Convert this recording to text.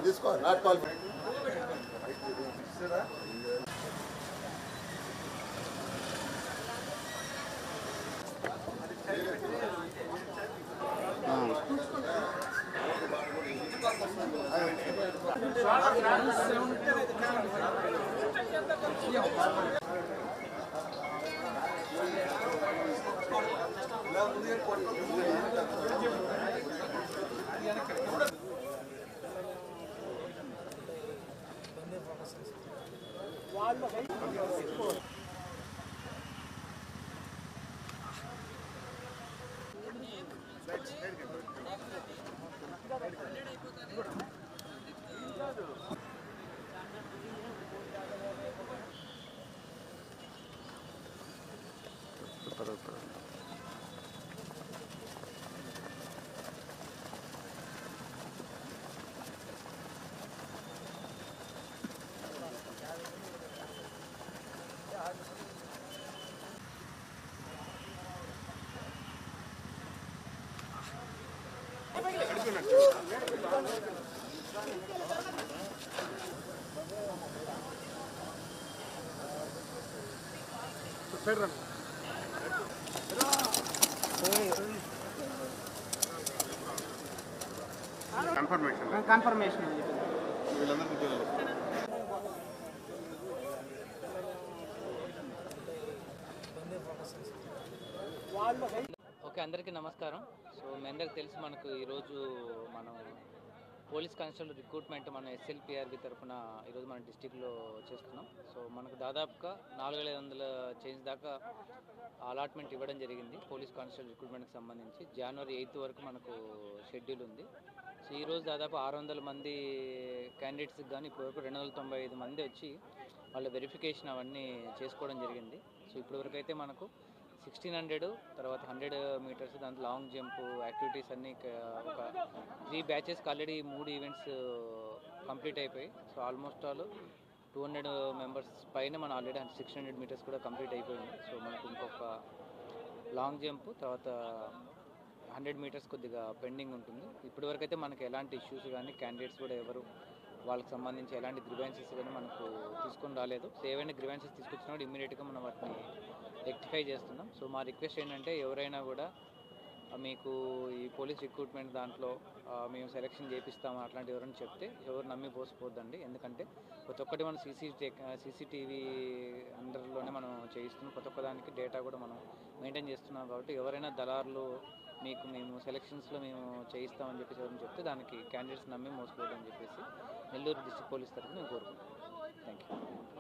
తీసుకో not qualify confirmation okay, అందరికీ నమస్కారం. సో మీ అందరికి తెలిసి మనకు ఈరోజు మనం పోలీస్ కానిస్టేబుల్ రిక్రూట్మెంట్ మన ఎస్ఎల్పిఆర్బి తరఫున ఈరోజు మన డిస్టిక్లో చేస్తున్నాం. సో మనకు దాదాపుగా 4500 చేంజ్ దాకా అలాట్మెంట్ ఇవ్వడం జరిగింది పోలీస్ కానిస్టేబుల్ రిక్రూట్మెంట్కి సంబంధించి. జనవరి 8 వరకు మనకు షెడ్యూల్ ఉంది. సో ఈరోజు దాదాపు 600 మంది క్యాండిడేట్స్కి కానీ ఇప్పటివరకు 295 మంది వచ్చి వాళ్ళ వెరిఫికేషన్ అవన్నీ చేసుకోవడం జరిగింది. సో ఇప్పటివరకు అయితే మనకు 1600 తర్వాత 100 మీటర్స్, దాంట్లో లాంగ్ జంప్ యాక్టివిటీస్ అన్నీ ఒక 3 బ్యాచెస్కి ఆల్రెడీ 3 ఈవెంట్స్ కంప్లీట్ అయిపోయి. సో ఆల్మోస్ట్ ఆల్ 200 మెంబర్స్ పైన మనం ఆల్రెడీ 600 మీటర్స్ కూడా కంప్లీట్ అయిపోయింది. సో మనకు ఇంకొక లాంగ్ జంప్ తర్వాత 100 మీటర్స్ కొద్దిగా పెండింగ్ ఉంటుంది. ఇప్పటివరకు అయితే మనకు ఎలాంటి ఇష్యూస్ కానీ క్యాండిడేట్స్ కూడా ఎవరు వాళ్ళకి సంబంధించి ఎలాంటి గ్రివెన్సెస్ కానీ మనకు తీసుకొని రాలేదు. సో ఏవైనా గ్రివెన్సెస్ తీసుకొచ్చినప్పుడు ఇమ్మీడియట్గా మనం వాటిని రెక్టిఫై చేస్తున్నాం. సో మా రిక్వెస్ట్ ఏంటంటే ఎవరైనా కూడా మీకు ఈ పోలీస్ రిక్రూట్మెంట్ దాంట్లో మేము సెలెక్షన్ చేపిస్తాము అట్లాంటి ఎవరైనా చెప్తే ఎవరు నమ్మి పోసిపోద్దండి. ఎందుకంటే ప్రతి ఒక్కటి మనం సీసీటీవీ అండర్లోనే మనం చేయిస్తున్నాం. ప్రతి ఒక్కదానికి డేటా కూడా మనం మెయింటైన్ చేస్తున్నాం. కాబట్టి ఎవరైనా దళారులు మీకు మేము సెలక్షన్స్లో మేము చేయిస్తామని చెప్పేసి ఎవరైనా చెప్తే దానికి క్యాండిడేట్స్ నమ్మి మోసపోదని చెప్పేసి నెల్లూరు డిస్ట్రిక్ట్ పోలీస్ తరఫున మేము కోరుకుంటున్నాం. Thank you.